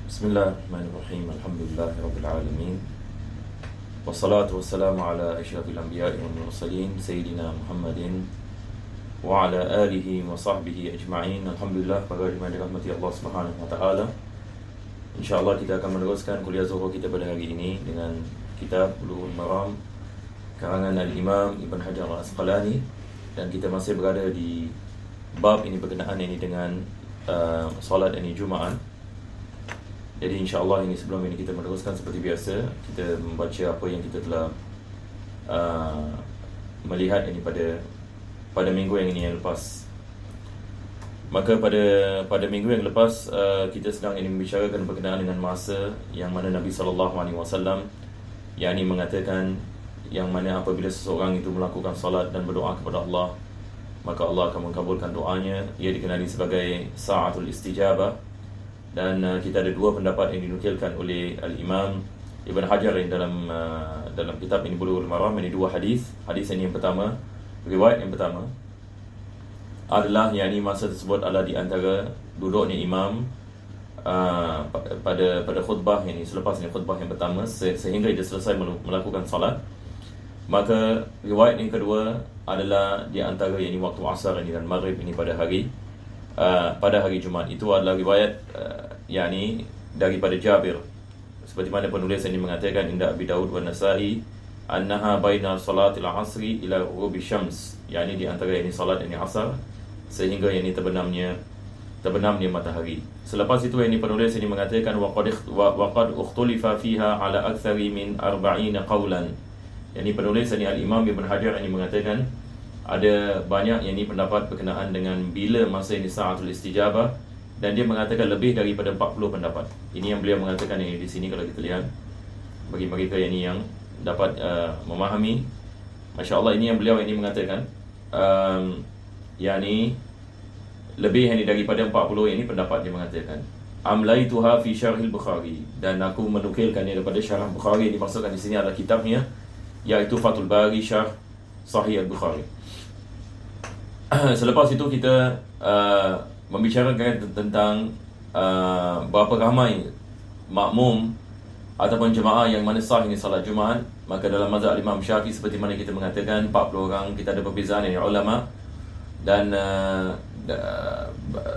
Bismillahirrahmanirrahim. Alhamdulillahirabbil alamin. Wassalatu wassalamu ala asyrafil anbiya'i wal mursalin sayyidina Muhammadin wa ala alihi wa sahbihi ajma'in. Alhamdulillah, para jemaah dirahmati Allah Subhanahu wa taala. Insya-Allah kita akan meneruskan kuliah zuhur kita pada hari ini dengan kitab Bulughul Maram karangan Al-Imam Ibn Hajar Al-Asqalani, dan kita masih berada di bab ini berkenaan ini dengan solat ini Jumaat. Jadi insya-Allah ini sebelum ini kita meneruskan seperti biasa, kita membaca apa yang kita telah melihat ini pada minggu yang ini yang lepas. Maka pada minggu yang lepas kita sedang ini membicarakan berkenaan dengan masa yang mana Nabi SAW yakni mengatakan yang mana apabila seseorang itu melakukan salat dan berdoa kepada Allah, maka Allah akan mengabulkan doanya. Ia dikenali sebagai sa'atul istijabah. Dan kita ada dua pendapat yang dinukilkan oleh Al-Imam Ibn Hajar dalam kitab ini Bulughul Maram. Ini dua hadis. Hadis ini yang pertama, riwayat yang pertama adalah yakni masa tersebut adalah di antara duduknya imam pada khutbah ini, selepas ini khutbah yang pertama sehingga dia selesai melakukan salat. Maka riwayat yang kedua adalah di antara yakni waktu asar ini dan maghrib ini pada hari Jumaat. Itu adalah riwayat yakni daripada Jabir, seperti mana penulis ini mengatakan inda Abi Daud wa Nasa'i annaha baina salatil asri ila ghurubi syams, yakni di antara ini salat ini asar sehingga ini terbenamnya matahari. Selepas itu ini penulis ini mengatakan waqad ukhtulifa fiha ala aktsari min 40 qawlan. Yani penulis ini Al-Imam Ibn Hajar ini mengatakan ada banyak yang ini pendapat berkenaan dengan bila masa ini sa'atul istijabah, dan dia mengatakan lebih daripada 40 pendapat. Ini yang beliau mengatakan ini di sini kalau kita lihat, bagi mereka yang ini yang dapat memahami, masya-Allah, ini yang beliau ini mengatakan yakni lebih ini daripada 40 ini pendapat. Dia mengatakan amlaituha fi syarhil Bukhari, dan aku menukilkan ini daripada syarah Bukhari. Dimaksudkan di sini adalah kitabnya, iaitu Fathul Bari Syarh Sahih Al-Bukhari. Selepas itu kita membicarakan tentang berapa ramai makmum ataupun jemaah yang mana sah ini salat Jumaat. Maka dalam mazhab Imam Syafi'i, seperti mana kita mengatakan 40 orang, kita ada perbezaan ini ulama, dan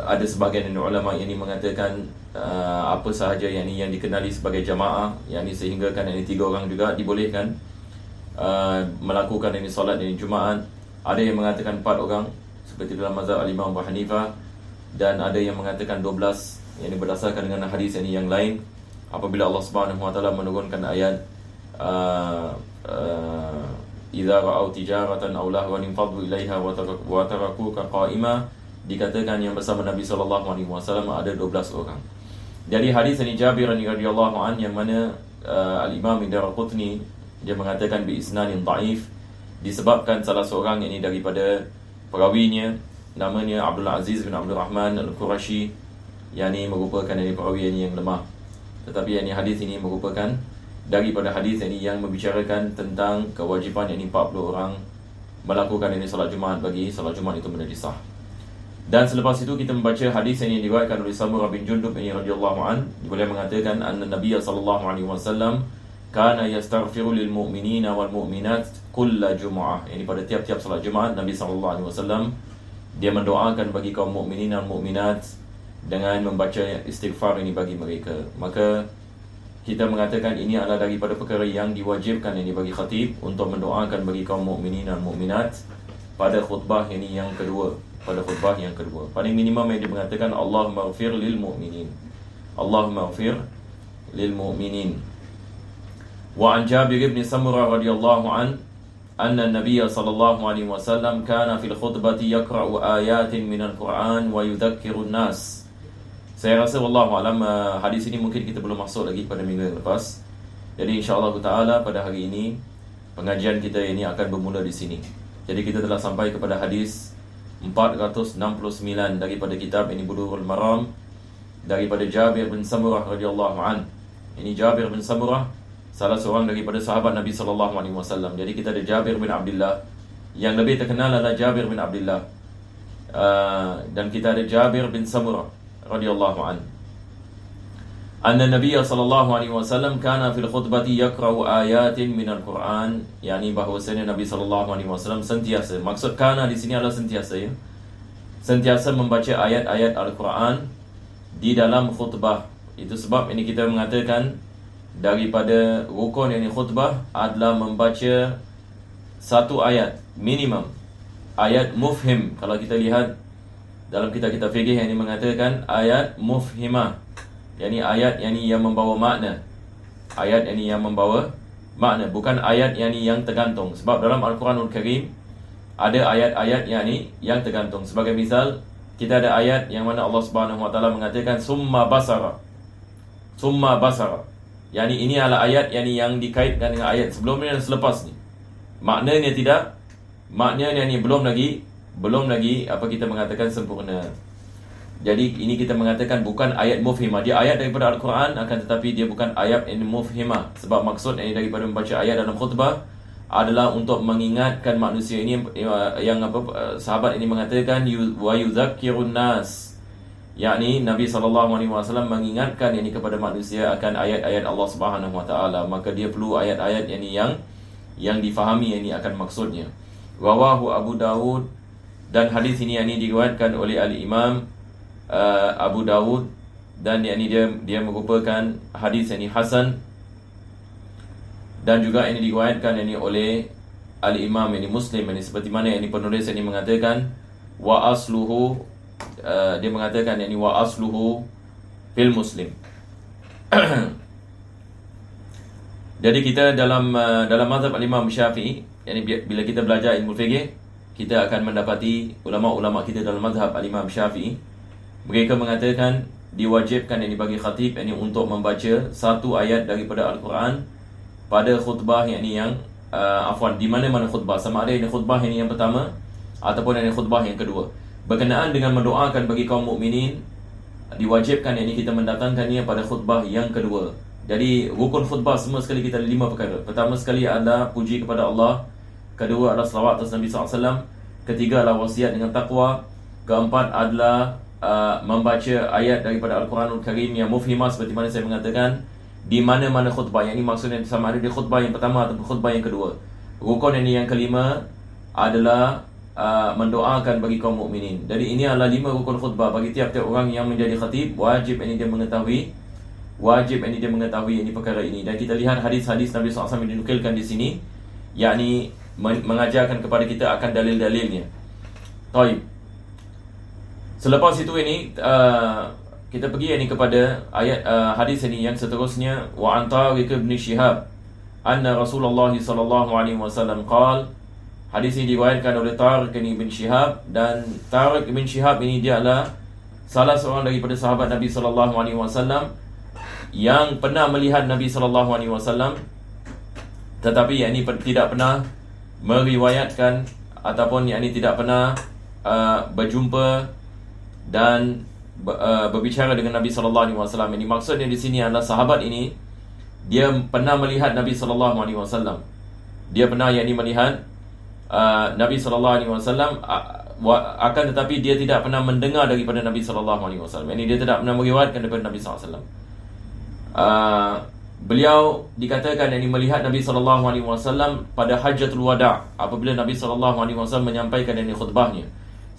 ada sebahagian ini ulama yang ini mengatakan apa sahaja yang dikenali sebagai jemaah, yang ini sehingga kan ini 3 orang juga dibolehkan melakukan ini salat ini Jumaat. Ada yang mengatakan 4 orang seperti dalam mazhab Imam Abu Hanifah, dan ada yang mengatakan 12, yang berdasarkan dengan hadis ini yang lain. Apabila Allah Subhanahu wa taala menurunkan ayat idza ra'au tijaratan aw lahwan infaddu ilaiha wa tarakuka qa'ima, dikatakan yang bersama Nabi sallallahu alaihi wasallam ada 12 orang. Jadi hadis ini Jabir radhiyallahu an, yang mana Al-Imam Ad-Darqutni dia mengatakan bi isnadin dhaif, disebabkan salah seorang ini daripada perawinya namanya Abdul Aziz bin Abdul Rahman Al-Qurashi, yakni merupakan ini perawi ini yang lemah. Tetapi yakni hadis ini merupakan daripada hadis ini yang membicarakan tentang kewajipan yakni 40 orang melakukan ini salat Jumaat, bagi salat Jumaat itu menjadi sah. Dan selepas itu kita membaca hadis yang diriwayatkan oleh Samurah bin Jundub ini radhiyallahu an. Beliau mengatakan anna Nabiy sallallahu alaihi wasallam kana yastaghfiru lil mu'minina wal mu'minat kulla jumu'ah. Ini pada tiap-tiap salat Jumaat Nabi sallallahu alaihi wasallam dia mendoakan bagi kaum mukminin dan mukminat dengan membaca istighfar ini bagi mereka. Maka kita mengatakan ini adalah daripada perkara yang diwajibkan ini bagi khatib untuk mendoakan bagi kaum mukminin dan mukminat pada khutbah ini yang kedua. Pada khutbah yang kedua, paling minimum yang dia mengatakan Allahumma ighfir lil mu'minin, Allahumma ighfir lil mu'minin. Wa an Jabir bin Samurah radhiyallahu an anna an-nabiy sallallahu alaihi wasallam kana fil khutbati yaqra'u ayatin minal Qur'an wa yudhakkiru an-nas. Saya rasa wallahu alam hadis ini mungkin kita belum masuk lagi pada minggu yang lepas. Jadi insya-Allah taala pada hari ini pengajian kita ini akan bermula di sini. Jadi kita telah sampai kepada hadis 469 daripada kitab ini Bulughul Maram, daripada Jabir bin Samurah radhiyallahu an. Ini Jabir bin Samurah salah seorang daripada sahabat Nabi sallallahu alaihi wasallam. Jadi kita ada Jabir bin Abdullah, yang lebih terkenal adalah Jabir bin Abdullah, dan kita ada Jabir bin Samurah radhiyallahu an. anna Nabi sallallahu alaihi wasallam kana fil khutbati yaqra'u ayatin minal Quran, yakni bahwasanya Nabi sallallahu alaihi wasallam sentiasa, maksud kana di sini adalah sentiasa, ya, sentiasa membaca ayat-ayat Al-Quran di dalam khutbah. Itu sebab ini kita mengatakan daripada rukun yang khutbah adalah membaca satu ayat minimum, ayat mufhim. Kalau kita lihat dalam kitab-kitab fikih yang ini mengatakan ayat mufhimah, yakni ayat yang membawa makna, ayat yang membawa makna, bukan ayat yang tergantung. Sebab dalam Al-Quranul Karim ada ayat-ayat yang tergantung. Sebagai misal, kita ada ayat yang mana Allah Subhanahu Wa Taala mengatakan summa basara, summa basara, yakni ini adalah ayat yang dikaitkan dengan ayat sebelumnya dan selepas ni. Maknanya tidak, maknanya ni belum lagi apa kita mengatakan sempurna. Jadi ini kita mengatakan bukan ayat mufhimah. Dia ayat daripada Al-Quran, akan tetapi dia bukan ayat yang mufhimah. Sebab maksud ini daripada membaca ayat dalam khutbah adalah untuk mengingatkan manusia ini, yang sahabat ini mengatakan wa yuzakkirun nas, yakni Nabi SAW mengingatkan ini kepada manusia akan ayat-ayat Allah Subhanahu Wa Taala. Maka dia perlu ayat-ayat yang difahami ini akan maksudnya. Rawahu Abu Dawud, dan hadis ini diriwayatkan oleh Al-Imam Abu Dawud, dan dia merupakan hadis hasan, dan juga ini diriwayatkan oleh Al-Imam Muslim, seperti mana penulis mengatakan wa asluhu, dia mengatakan wa asluhu fil Muslim. Jadi kita dalam mazhab Al-Imam Syafi'i, bila kita belajar ilmu fiqh, kita akan mendapati ulama-ulama kita dalam mazhab Al-Imam Syafi'i, mereka mengatakan diwajibkan bagi khatib untuk membaca satu ayat daripada Al-Quran pada khutbah di mana-mana khutbah, sama ada khutbah yang pertama ataupun khutbah yang kedua. Berkenaan dengan mendoakan bagi kaum mukminin, diwajibkan kita mendatangkannya pada khutbah yang kedua. Jadi rukun khutbah semua sekali kita ada 5 perkara. Pertama sekali adalah puji kepada Allah, kedua adalah selawat atas Nabi SAW, ketiga adalah wasiat dengan taqwa, keempat adalah membaca ayat daripada Al-Quranul Karim yang mufhimah, seperti mana saya mengatakan, di mana-mana khutbah. Yang ini maksudnya sama ada di khutbah yang pertama ataupun khutbah yang kedua. Rukun yang kelima adalah mendoakan bagi kaum mukminin. Jadi ini adalah 5 rukun khutbah. Bagi tiap-tiap orang yang menjadi khatib, wajib dia mengetahui perkara ini. Dan kita lihat hadis-hadis Nabi SAW yang dinukilkan di sini, yakni mengajarkan kepada kita akan dalil-dalilnya. Taib. Selepas itu kita pergi kepada ayat hadis yang seterusnya. Wa an Tariq bin Shihab anna Rasulullah sallallahu alaihi wasallam qala. Hadis ini diriwayatkan oleh Tariq bin Shihab, dan Tariq bin Shihab ini dia adalah salah seorang daripada sahabat Nabi sallallahu alaihi wasallam yang pernah melihat Nabi sallallahu alaihi wasallam, tetapi tidak pernah meriwayatkan ataupun tidak pernah berjumpa dan berbicara dengan Nabi sallallahu alaihi wasallam. Ini maksudnya di sini adalah sahabat ini dia pernah melihat Nabi sallallahu alaihi wasallam. Dia pernah melihat Nabi sallallahu alaihi wasallam, akan tetapi dia tidak pernah mendengar daripada Nabi sallallahu alaihi wasallam. Ini dia tidak pernah meriwayatkan daripada Nabi sallallahu alaihi wasallam. Beliau dikatakan melihat Nabi sallallahu alaihi wasallam pada Hajjatul Wada', apabila Nabi sallallahu alaihi wasallam menyampaikan khutbahnya.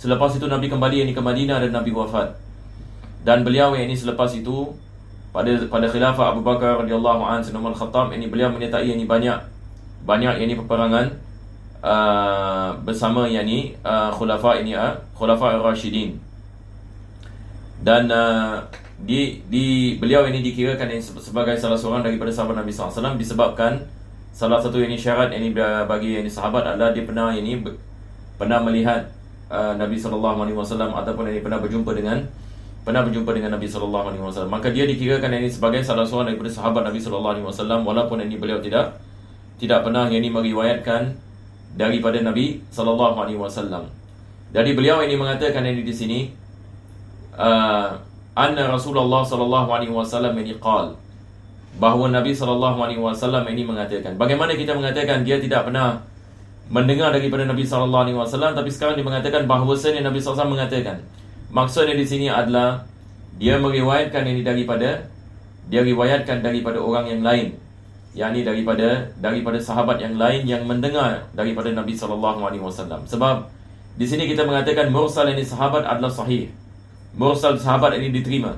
Selepas itu Nabi kembali ke Madinah dan Nabi wafat. Dan beliau selepas itu pada khilafah Abu Bakar radhiyallahu anhu Umar Khattab, beliau menyertai banyak peperangan bersama khulafa ar-Rasyidin. Dan beliau dikirakan sebagai salah seorang daripada sahabat Nabi SAW, disebabkan salah satu syarat bagi sahabat adalah dia pernah melihat Nabi SAW ataupun pernah berjumpa dengan Nabi SAW. Maka dia dikirakan sebagai salah seorang daripada sahabat Nabi SAW, walaupun beliau tidak pernah meriwayatkan daripada Nabi SAW. Jadi beliau mengatakan di sini anna Rasulullah sallallahu alaihi wasallam qala, bahawa Nabi sallallahu alaihi wasallam mengatakan. Bagaimana kita mengatakan dia tidak pernah mendengar daripada Nabi sallallahu alaihi wasallam, tapi sekarang dia mengatakan bahawasanya Nabi sallallahu alaihi wasallam mengatakan. Maksudnya di sini adalah dia meriwayatkan daripada dia riwayatkan daripada orang yang lain, yakni daripada sahabat yang lain yang mendengar daripada Nabi SAW. Sebab di sini kita mengatakan mursal ini sahabat adalah sahih. Mursal sahabat ini diterima.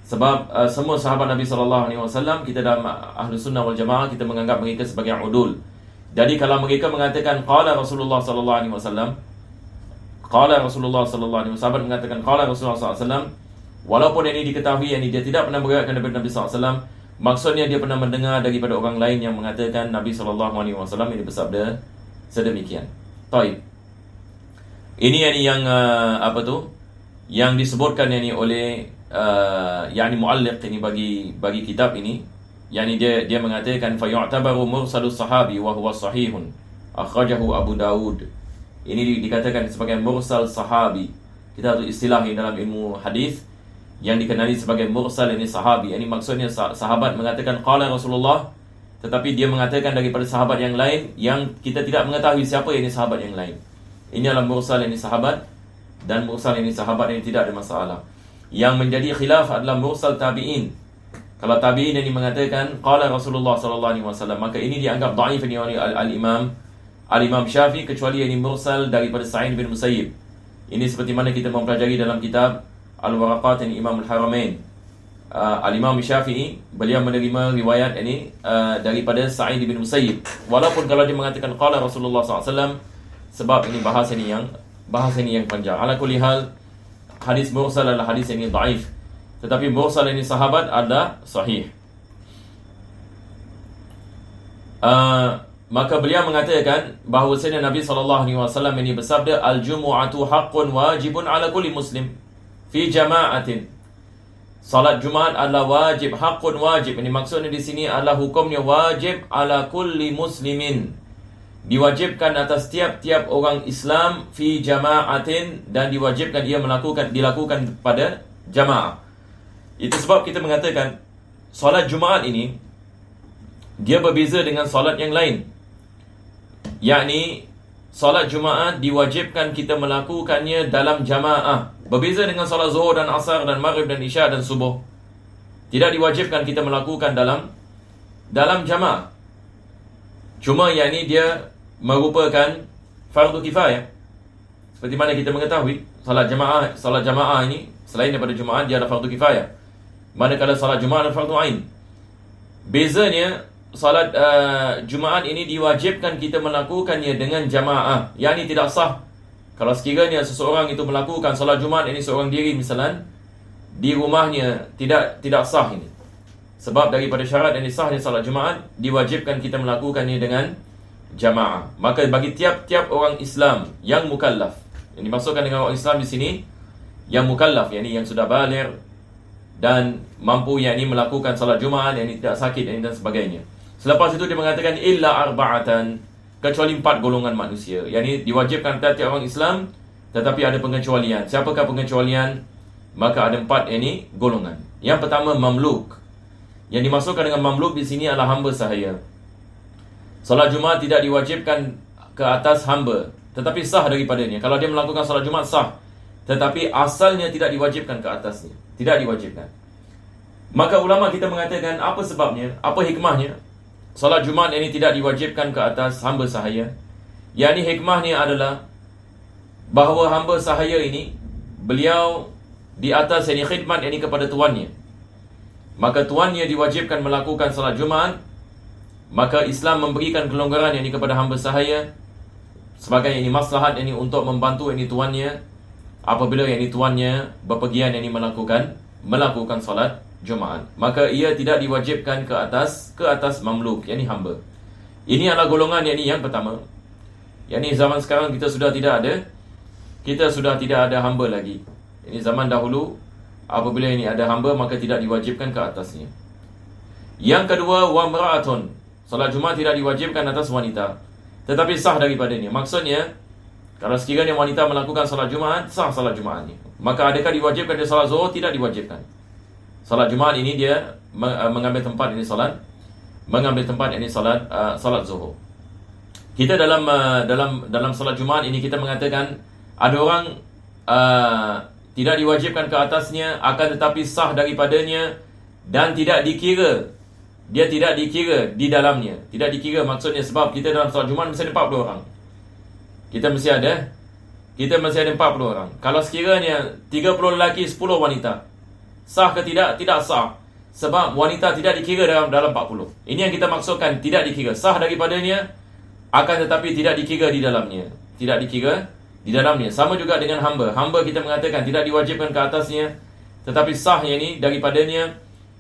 Sebab semua sahabat Nabi SAW, kita dalam Ahlus Sunnah wal Jamaah, kita menganggap mereka sebagai udul. Jadi kalau mereka mengatakan qala Rasulullah SAW, qala Rasulullah SAW, sahabat mengatakan qala Rasulullah SAW, walaupun ini diketahui yang dia tidak pernah meriwayatkan daripada Nabi SAW, maksudnya dia pernah mendengar daripada orang lain yang mengatakan Nabi SAW ini bersabda sedemikian. Taib. Ini yang yang disebutkan oleh mualliq ini bagi kitab ini, dia mengatakan fa yu'tabaru mursalus sahabi wa huwa sahihun akhrajahu Abu Dawud. Ini dikatakan sebagai mursal sahabi. Kita ada istilah dalam ilmu hadis yang dikenali sebagai mursal ini sahabi. Ini maksudnya sahabat mengatakan qala Rasulullah, tetapi dia mengatakan daripada sahabat yang lain yang kita tidak mengetahui siapa ini sahabat yang lain. Ini adalah mursal ini sahabat, dan mursal ini sahabat ini tidak ada masalah. Yang menjadi khilaf adalah mursal tabi'in. Kalau tabi'in ini mengatakan qala Rasulullah SAW, maka ini dianggap dhaif oleh al-Imam Syafi'i, kecuali ini mursal daripada Sa'id bin Musayyib. Ini seperti mana kita mempelajari dalam kitab Al-Waraqat Imam Al-Haramain. Al-Imam Syafi'i, beliau menerima riwayat ini daripada Sa'id bin Musayyib, walaupun kalau dia mengatakan qala Rasulullah SAW, sebab ini bahasa ini yang panjang. Ala kulli hal, hadis mursal adalah hadis ini dhaif, tetapi mursal ini sahabat adalah sahih. Maka beliau mengatakan bahawasanya Nabi SAW ini bersabda, al-jumu'atu haqqun wajibun ala kulli muslim fi jama'atin. Salat Jumaat adalah wajib, haqqun wajib. Ini maksudnya di sini adalah hukumnya wajib ala kulli muslimin, diwajibkan atas tiap-tiap orang Islam fi jama'atin, dan diwajibkan dilakukan pada jamaah. Itu sebab kita mengatakan solat Jumaat ini dia berbeza dengan solat yang lain. Yakni solat Jumaat diwajibkan kita melakukannya dalam jamaah. Berbeza dengan solat Zuhur dan Asar dan Maghrib dan Isya dan Subuh. Tidak diwajibkan kita melakukan dalam jamaah. Cuma yakni dia merupakan fardu kifayah. Seperti mana kita mengetahui, salat jamaah ini selain daripada Jumaat dia ada fardu kifayah. Manakala salat Jumaat adalah fardu ain. Bezanya salat Jumaat ini diwajibkan kita melakukannya dengan jamaah. Yang ini tidak sah kalau sekiranya seseorang itu melakukan salat Jumaat ini seorang diri misalan di rumahnya, tidak sah ini. Sebab daripada syarat yang sahnya salat Jumaat, diwajibkan kita melakukannya dengan jamaah. Maka bagi tiap-tiap orang Islam yang mukallaf, yang dimaksudkan dengan orang Islam di sini yang mukallaf, yakni yang sudah baligh dan mampu yakni melakukan salat Jumaat, yakni tidak sakit dan sebagainya. Selepas itu dia mengatakan illa arba'atan, kecuali 4 golongan manusia. Yakni diwajibkan tiap-tiap orang Islam, tetapi ada pengecualian. Siapakah pengecualian? Maka ada 4 ini golongan. Yang pertama mamluk. Yang dimaksudkan dengan mamluk di sini adalah hamba sahaya. Salat Jumaat tidak diwajibkan ke atas hamba, tetapi sah daripadanya. Kalau dia melakukan salat Jumaat sah, tetapi asalnya tidak diwajibkan ke atasnya. Tidak diwajibkan. Maka ulama kita mengatakan apa sebabnya, apa hikmahnya salat Jumaat ini tidak diwajibkan ke atas hamba sahaya. Yang ini hikmahnya adalah bahawa hamba sahaya ini beliau di atas ini khidmat ini kepada tuannya. Maka tuannya diwajibkan melakukan salat Jumaat, maka Islam memberikan kelonggaran ini kepada hamba sahaya sebagai ini maslahat ini untuk membantu ini tuannya apabila ini tuannya berpergian ini melakukan salat Jumaat. Maka ia tidak diwajibkan ke atas mamluk, yakni hamba. Ini adalah golongan yang pertama. Yakni zaman sekarang kita sudah tidak ada hamba lagi. Ini zaman dahulu apabila ini ada hamba maka tidak diwajibkan ke atasnya. Yang kedua, wa mra'atun. Salat Jumaat tidak diwajibkan atas wanita, tetapi sah daripadanya. Maksudnya, kalau sekiranya wanita melakukan salat Jumaat, sah salat Jumaatnya. Maka adakah diwajibkan dia salat Zuhur? Tidak diwajibkan. Salat Jumaat ini dia mengambil tempat ini salat salat Zuhur. Kita dalam salat Jumaat ini kita mengatakan ada orang tidak diwajibkan ke atasnya, akan tetapi sah daripadanya dan tidak dikira, dia tidak dikira di dalamnya. Tidak dikira maksudnya sebab kita dalam solat Jumaat mesti ada 40 orang. Kita mesti ada 40 orang. Kalau sekiranya 30 lelaki, 10 wanita, sah ke tidak? Tidak sah. Sebab wanita tidak dikira dalam 40. Ini yang kita maksudkan tidak dikira. Sah daripadanya, akan tetapi tidak dikira di dalamnya. Tidak dikira di dalamnya. Sama juga dengan hamba. Hamba kita mengatakan tidak diwajibkan ke atasnya, tetapi sahnya ini daripadanya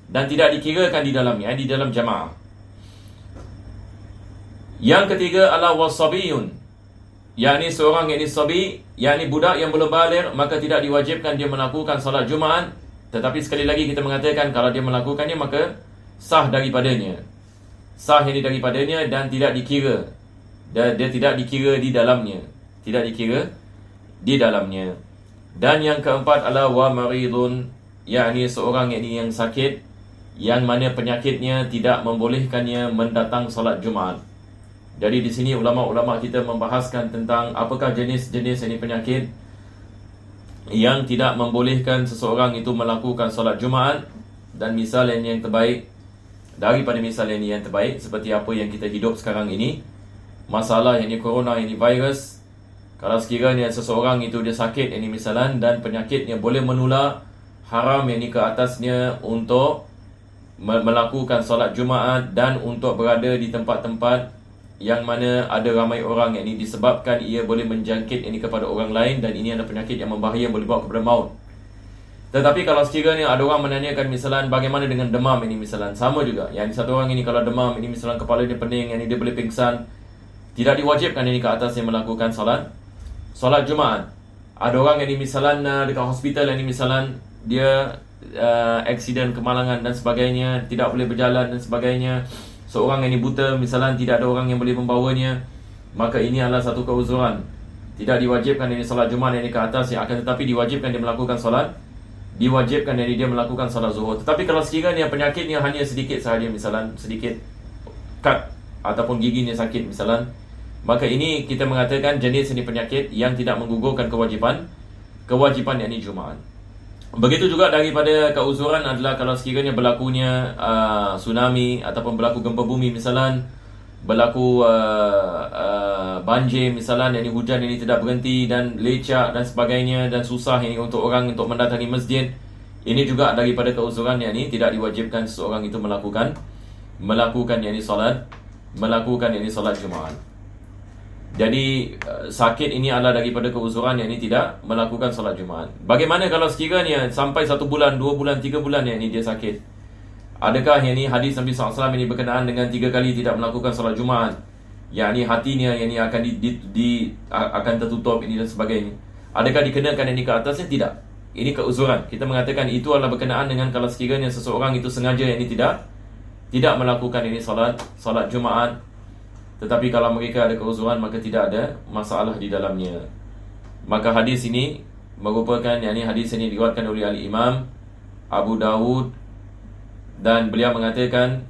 dan tidak dikirakan di dalamnya, di dalam jamaah. Yang ketiga adalah wasabiyun, yakni seorang yakni sabi, yakni budak yang belum baligh, maka tidak diwajibkan dia melakukan solat Jumaat. Tetapi sekali lagi kita mengatakan kalau dia melakukannya maka sah daripadanya. Sah ini daripadanya dan tidak dikira. Dia tidak dikira di dalamnya. Tidak dikira di dalamnya. Dan yang keempat adalah wa maridun, yakni seorang yakni yang sakit, yang mana penyakitnya tidak membolehkannya mendatang solat Jumaat. Jadi di sini ulama-ulama kita membahaskan tentang apakah jenis-jenis ini penyakit yang tidak membolehkan seseorang itu melakukan solat Jumaat. Dan misal yang terbaik daripada misal yang terbaik seperti apa yang kita hidup sekarang ini, masalah ini corona, ini virus. Kalau sekiranya seseorang itu dia sakit ini misalan dan penyakitnya boleh menular, haram ini ke atasnya untuk melakukan solat Jumaat dan untuk berada di tempat-tempat yang mana ada ramai orang, yang ini disebabkan ia boleh menjangkit ini kepada orang lain, dan ini adalah penyakit yang membahaya, boleh bawa kepada maut. Tetapi kalau sekiranya ada orang menanyakan misalan bagaimana dengan demam ini misalan, sama juga. Yang satu orang ini kalau demam ini misalan kepala dia pening, yang ini dia boleh pingsan, tidak diwajibkan ini ke atas yang melakukan solat Jumaat. Ada orang yang ini misalan dekat hospital, yang ini misalan dia aksiden kemalangan dan sebagainya, tidak boleh berjalan dan sebagainya. Seorang yang ini buta misalnya, tidak ada orang yang boleh membawanya, maka ini adalah satu keuzuran. Tidak diwajibkan ini solat Jumaat yang ini ke atas, yang akan tetapi diwajibkan dia melakukan solat, diwajibkan dia melakukan solat zuhur. Tetapi kalau sekiranya penyakitnya hanya sedikit sahaja, misalnya sedikit cut ataupun giginya sakit misalnya, maka ini kita mengatakan jenis ini penyakit yang tidak menggugurkan kewajipan yakni Jumaat. Begitu juga daripada keuzuran adalah kalau sekiranya berlakunya tsunami ataupun berlaku gempa bumi misalan, berlaku banjir misalan, yang ini hujan ini tidak berhenti dan lecak dan sebagainya, dan susah ini untuk orang untuk mendatangi masjid. Ini juga daripada keuzuran yang ini tidak diwajibkan seseorang itu melakukan yang ini solat Jumaat. Jadi sakit ini adalah daripada keuzuran yang ini tidak melakukan solat Jumaat. Bagaimana kalau sekiranya sampai 1 bulan, 2 bulan, 3 bulan yang ini dia sakit? Adakah yang ini hadis Nabi SAW ini berkenaan dengan 3 kali tidak melakukan solat Jumaat? Yang ini hatinya yang ini akan akan tertutup ini dan sebagainya. Adakah dikenakan yang ini ke atasnya? Tidak. Ini keuzuran. Kita mengatakan itu adalah berkenaan dengan kalau sekiranya seseorang itu sengaja yang ini tidak melakukan ini solat Jumaat. Tetapi kalau mereka ada keuzuran maka tidak ada masalah di dalamnya. Maka hadis ini merupakan, yakni hadis ini diriwayatkan oleh Al-Imam Abu Dawud, dan beliau mengatakan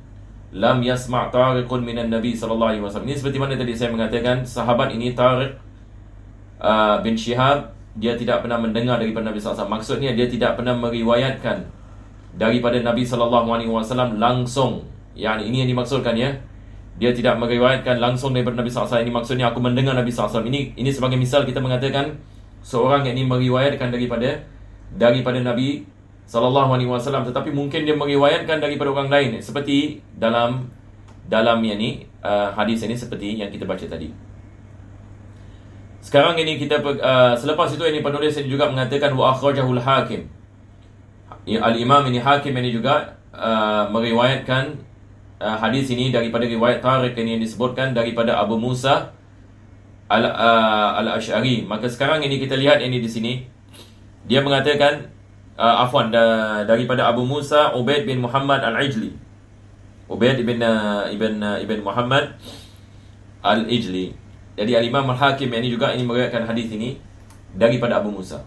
lam yasma' Tariqun minan Nabi sallallahu alaihi wasallam. Ini seperti mana tadi saya mengatakan, sahabat ini Tariq bin Shihab, dia tidak pernah mendengar daripada Nabi sallallahu alaihi wasallam. Maksudnya dia tidak pernah meriwayatkan daripada Nabi sallallahu alaihi wasallam langsung. Yakni ini yang dimaksudkan ya. Dia tidak meriwayatkan langsung daripada Nabi SAW. Ini maksudnya aku mendengar Nabi SAW. Ini sebagai misal kita mengatakan seorang yang ini meriwayatkan daripada Nabi SAW, tetapi mungkin dia meriwayatkan daripada orang lain, seperti dalam ini hadis ini seperti yang kita baca tadi. Sekarang ini kita selepas itu ini penulis ini juga mengatakan wa akhrajahul Hakim. Al-Imam ini Hakim ini juga meriwayatkan hadis ini daripada riwayat Tariq ini yang disebutkan daripada Abu Musa Al-Ash'ari. Maka sekarang ini kita lihat ini di sini dia mengatakan daripada Abu Musa Ubaid bin Muhammad Al-Ijli. Ubaid ibn Muhammad Al-Ijli. Jadi Al-Imam Al-Hakim ini juga ini meriwayatkan hadis ini daripada Abu Musa.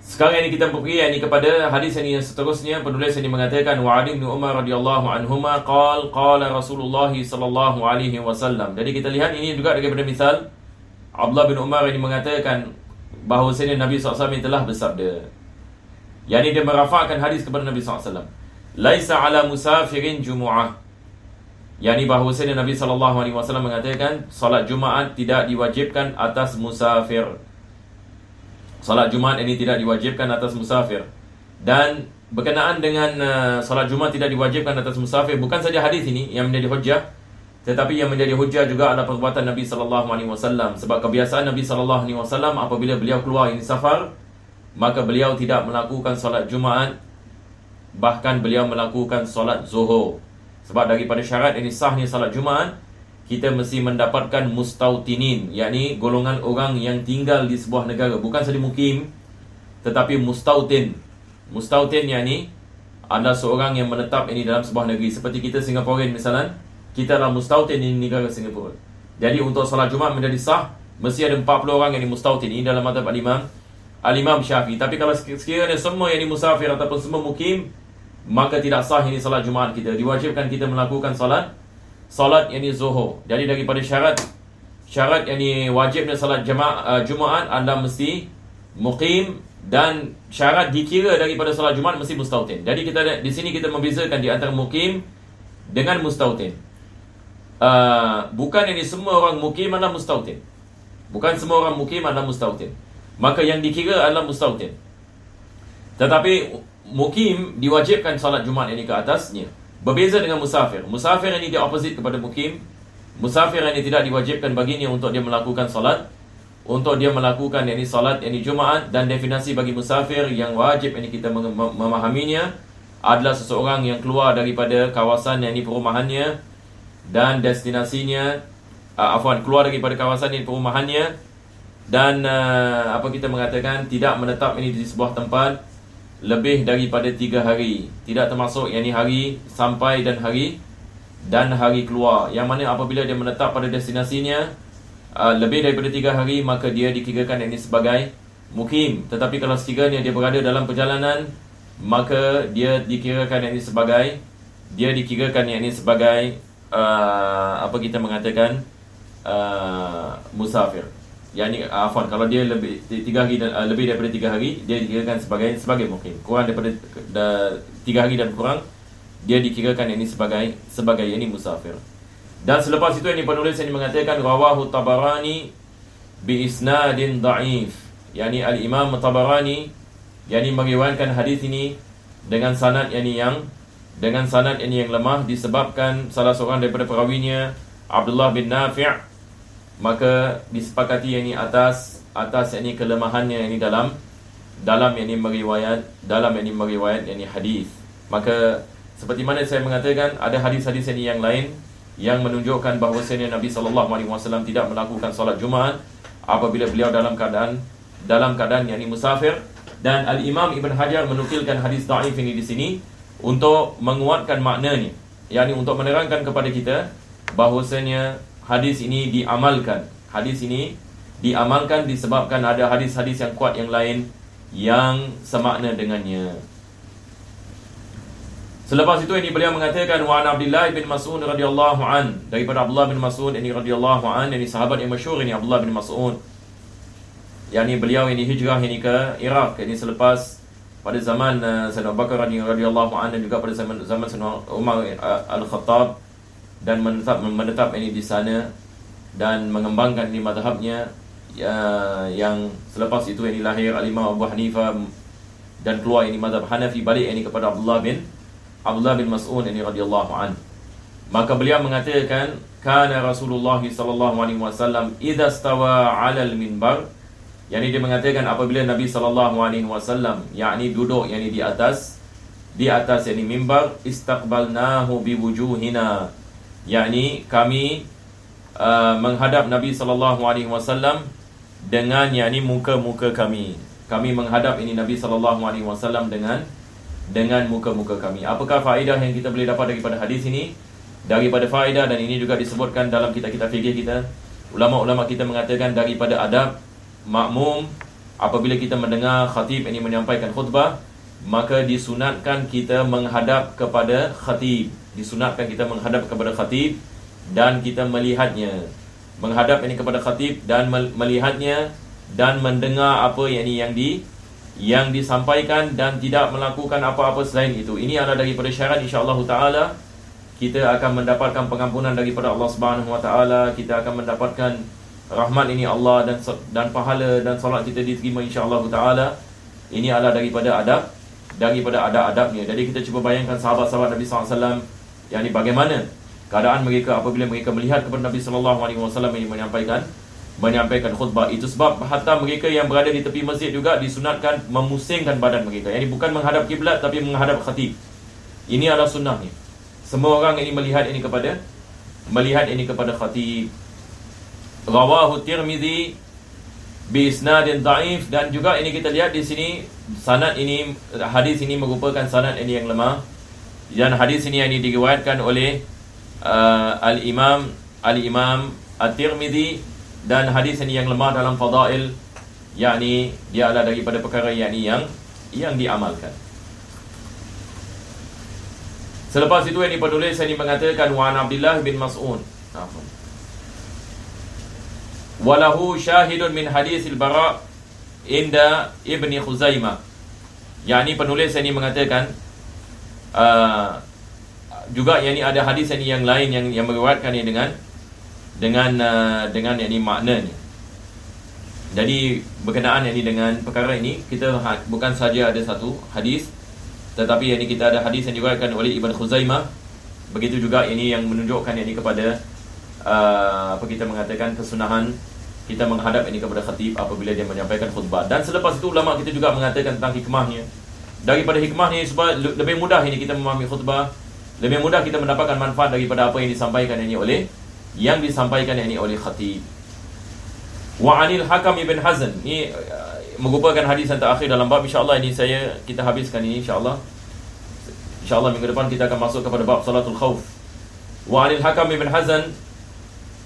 Sekarang ini kita pergi ini kepada hadis ini yang seterusnya. Penulis ini mengatakan wa Ali bin Umar radhiyallahu anhuma qala Rasulullah sallallahu alaihi wasallam. Jadi kita lihat ini juga daripada misal Abdullah bin Umar ini mengatakan bahawasanya Nabi SAW telah bersabda. Yani dia merafakkan hadis kepada Nabi SAW. Laisa ala musafirin jumu'ah. Yani bahawasanya Nabi SAW mengatakan salat Jumaat tidak diwajibkan atas musafir. Salat Jumaat ini tidak diwajibkan atas musafir. Dan berkenaan dengan salat Jumaat tidak diwajibkan atas musafir, bukan saja hadis ini yang menjadi hujjah, tetapi yang menjadi hujjah juga adalah perbuatan Nabi SAW. Sebab kebiasaan Nabi SAW apabila beliau keluar ini safar, maka beliau tidak melakukan salat Jumaat, bahkan beliau melakukan salat Zuhur. Sebab daripada syarat ini sahnya salat Jumaat, kita mesti mendapatkan mustautinin, yakni golongan orang yang tinggal di sebuah negara, bukan saja mukim, tetapi mustautin. Mustautin yakni adalah seorang yang menetap ini dalam sebuah negeri. Seperti kita Singaporean misalnya, kita adalah mustautin di negara Singapura. Jadi untuk salat Jumaat menjadi sah, mesti ada 40 orang yang mustautin. Ini dalam mazhab Al-Imam Syafi'i. Tapi kalau sekiranya semua yang musafir ataupun semua mukim, maka tidak sah ini salat Jumaat kita. Diwajibkan kita melakukan salat yang ini Zuhur. Jadi daripada syarat yang ini wajibnya salat Jumaat adalah mesti mukim, dan syarat dikira daripada salat Jumaat mesti mustautin. Jadi kita di sini kita membezakan di antara mukim dengan mustautin. Bukan ini semua orang mukim adalah mustautin. Bukan semua orang mukim adalah mustautin. Maka yang dikira adalah mustautin. Tetapi mukim diwajibkan salat Jumaat ini ke atasnya. Berbeza dengan musafir. Musafir ini dia opposite kepada mukim. Musafir ini tidak diwajibkan baginya untuk dia melakukan salat, untuk dia melakukan yakni salat yakni Jumaat. Dan definisi bagi musafir yang wajib ini kita memahaminya adalah seseorang yang keluar daripada kawasan yakni perumahannya dan destinasinya, keluar daripada kawasan yakni perumahannya, dan kita mengatakan tidak menetap ini di sebuah tempat lebih daripada 3 hari. Tidak termasuk yakni hari sampai dan hari keluar. Yang mana apabila dia menetap pada destinasinya lebih daripada 3 hari, maka dia dikirakan ini sebagai mukim. Tetapi kalau sekiranya dia berada dalam perjalanan, maka dia dikirakan ini sebagai musafir. Yani kalau dia lebih 3 hari dan lebih daripada 3 hari, dia dikirakan sebagai mukim. Kurang daripada 3 hari dan kurang, dia dikirakan ini sebagai ini musafir. Dan selepas itu ini penulis yang mengatakan rawahu Tabarani bi isnadin dhaif. Yani al-Imam Tabarani yani meriwayatkan hadis ini dengan sanad yang lemah, disebabkan salah seorang daripada perawinya Abdullah bin Nafi', maka disepakati ini atas ini kelemahannya ini dalam ini meriwayat ini hadis. Maka seperti mana saya mengatakan, ada hadis-hadis ini yang lain yang menunjukkan bahawasanya Nabi SAW tidak melakukan solat Jumaat apabila beliau dalam keadaan yakni musafir. Dan Al-Imam Ibn Hajar menukilkan hadis dhaif ini di sini untuk menguatkan maknanya, yakni untuk menerangkan kepada kita bahawasanya hadis ini diamalkan disebabkan ada hadis-hadis yang kuat yang lain yang semakna dengannya. Selepas itu ini beliau mengatakan wa an Abdullah bin Mas'ud radhiyallahu an, daripada Abdullah bin Mas'ud ini radhiyallahu an, ini sahabat yang masyhur ini Abdullah bin Mas'ud. Yani beliau ini hijrah ini ke Iraq ini selepas pada zaman Sayyidina Abu Bakar radhiyallahu an, dan juga pada zaman Sayyidina Umar Al-Khattab, dan menetap ini di sana dan mengembangkan ini mazhabnya, yang selepas itu ini lahir Al-Imam Abu Hanifah dan keluar ini mazhab Hanafi, balik ini kepada Abdullah bin Mas'ud ini radhiyallahu an. Maka beliau mengatakan kana Rasulullah sallallahu alaihi wasallam idza stawa 'ala al-minbar, yakni dia mengatakan apabila Nabi sallallahu alaihi wasallam yakni duduk yakni di atas yakni mimbar, istaqbalnahu biwujuhina, yakni kami menghadap Nabi sallallahu alaihi wasallam dengan yakni muka-muka kami. Kami menghadap ini Nabi sallallahu alaihi wasallam dengan muka-muka kami. Apakah faedah yang kita boleh dapat daripada hadis ini? Daripada faedah, dan ini juga disebutkan dalam kitab-kitab fikih kita, ulama-ulama kita mengatakan daripada adab makmum apabila kita mendengar khatib ini menyampaikan khutbah, maka disunatkan kita menghadap kepada khatib. Dan kita melihatnya. Menghadap ini kepada khatib dan melihatnya dan mendengar apa yang yang disampaikan dan tidak melakukan apa-apa selain itu. Ini adalah daripada syarat insya-Allah taala kita akan mendapatkan pengampunan daripada Allah Subhanahu Wa Taala, kita akan mendapatkan rahmat ini Allah dan pahala dan solat kita diterima insya-Allah taala. Ini adalah daripada adab-adabnya. Jadi kita cuba bayangkan sahabat-sahabat Nabi SAW, yang ini bagaimana keadaan mereka apabila mereka melihat kepada Nabi SAW ini menyampaikan khutbah. Itu sebab hatta mereka yang berada di tepi masjid juga disunatkan memusingkan badan mereka. Yang ini bukan menghadap kiblat tapi menghadap khatib. Ini adalah sunnahnya. Semua orang ini melihat ini kepada khatib. Rawahu Tirmizi bi isnadin dhaif, dan juga ini kita lihat di sini sanad ini, hadis ini merupakan sanad ini yang lemah. Dan hadis ini yang diriwayatkan oleh Al-Imam At-Tirmizi, dan hadis ini yang lemah dalam fadail, yakni dia adalah daripada perkara yakni yang diamalkan. Selepas itu yang penulis ini mengatakan wa an Abdullah bin Mas'ud walahu syahidun min hadis al-Bara inda Ibni Khuzaimah. Yakni penulis ini mengatakan juga yakni ada hadis ini yang lain yang meriwayatkan ini dengan yakni maknanya. Jadi berkenaan yakni dengan perkara ini, kita bukan saja ada satu hadis, tetapi ini kita ada hadis yang diriwayatkan oleh Ibn Khuzaimah. Begitu juga ini yang menunjukkan ini kepada apa kita mengatakan kesunahan kita menghadap ini kepada khatib apabila dia menyampaikan khutbah. Dan selepas itu ulama kita juga mengatakan tentang hikmahnya. Daripada hikmahnya, sebab lebih mudah ini kita memahami khutbah, lebih mudah kita mendapatkan manfaat daripada apa yang disampaikan ini oleh khatib. Wa anil Hakam ibn Hazn, ini merupakan hadis yang terakhir dalam bab. InsyaAllah ini kita habiskan ini InsyaAllah minggu depan kita akan masuk kepada bab salatul khauf. Wa anil Hakam ibn Hazn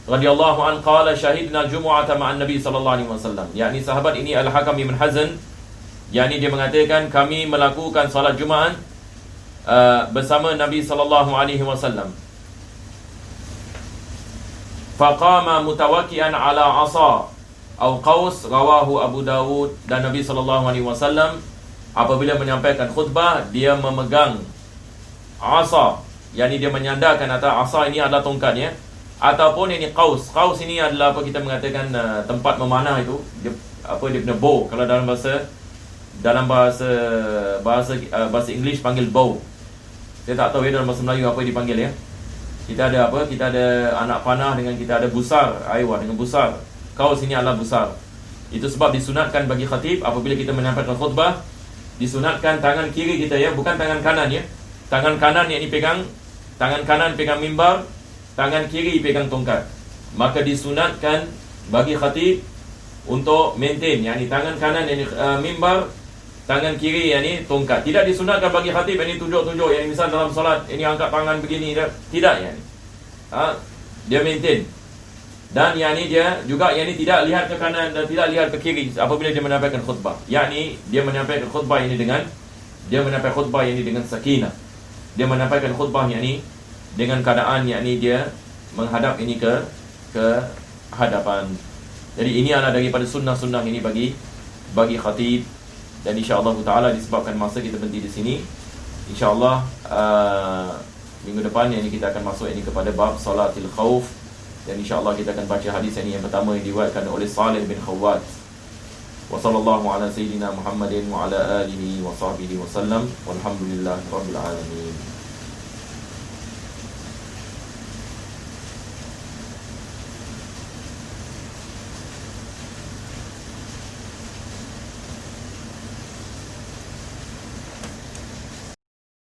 radhiyallahu an qala syahidna al-jumu'ata ma'an Nabi sallallahu alaihi wasallam. Yakni sahabat ini Al-Hakam ibn Hazn, yakni dia mengatakan kami melakukan salat Jumaat bersama Nabi sallallahu alaihi wasallam. Faqama mutawakkian ala asa au qaus, rawahu Abu Dawud. Dan Nabi SAW apabila menyampaikan khutbah, dia memegang asa, yakni dia menyandarkan atas asa ini adalah tongkatnya, ataupun ini qaus. Qaus ini adalah apa kita mengatakan tempat memanah itu, dia punya bow. Kalau dalam bahasa English panggil bow. Saya tak tahu dalam bahasa Melayu apa yang dipanggil ya. Kita ada apa? Kita ada anak panah dengan kita ada busar, dengan busar. Qaus ini adalah busar. Itu sebab disunatkan bagi khatib apabila kita menyampaikan khutbah, disunatkan tangan kiri kita ya, bukan tangan kanan ya. Tangan kanan yang dipegang, tangan kanan pegang mimbar, tangan kiri pegang tongkat. Maka disunatkan bagi khatib untuk maintain, yakni tangan kanan yang mimbar, tangan kiri yakni tongkat. Tidak disunatkan bagi khatib yang tunjuk-tunjuk, yang misal dalam solat ini angkat tangan begini, tidak yakni. Dia maintain. Dan yakni dia juga yakni tidak lihat ke kanan dan tidak lihat ke kiri apabila dia menyampaikan khutbah. Yakni dia menyampaikan khutbah ini dengan sakinah. Dia menyampaikan khutbah yakni dengan keadaan yakni dia menghadap ini ke hadapan. Jadi ini adalah daripada sunnah-sunnah ini bagi khatib. Dan insya-Allah taala disebabkan masa kita berhenti di sini, insya-Allah minggu depan ini kita akan masuk ini kepada bab salatil khauf. Dan insya-Allah kita akan baca hadis ini yang pertama yang diriwayatkan oleh Salih bin Khawwat. Wa sallallahu ala sayyidina Muhammadin wa ala alihi wa sahbihi wa sallam. Walhamdulillahirabbil alamin.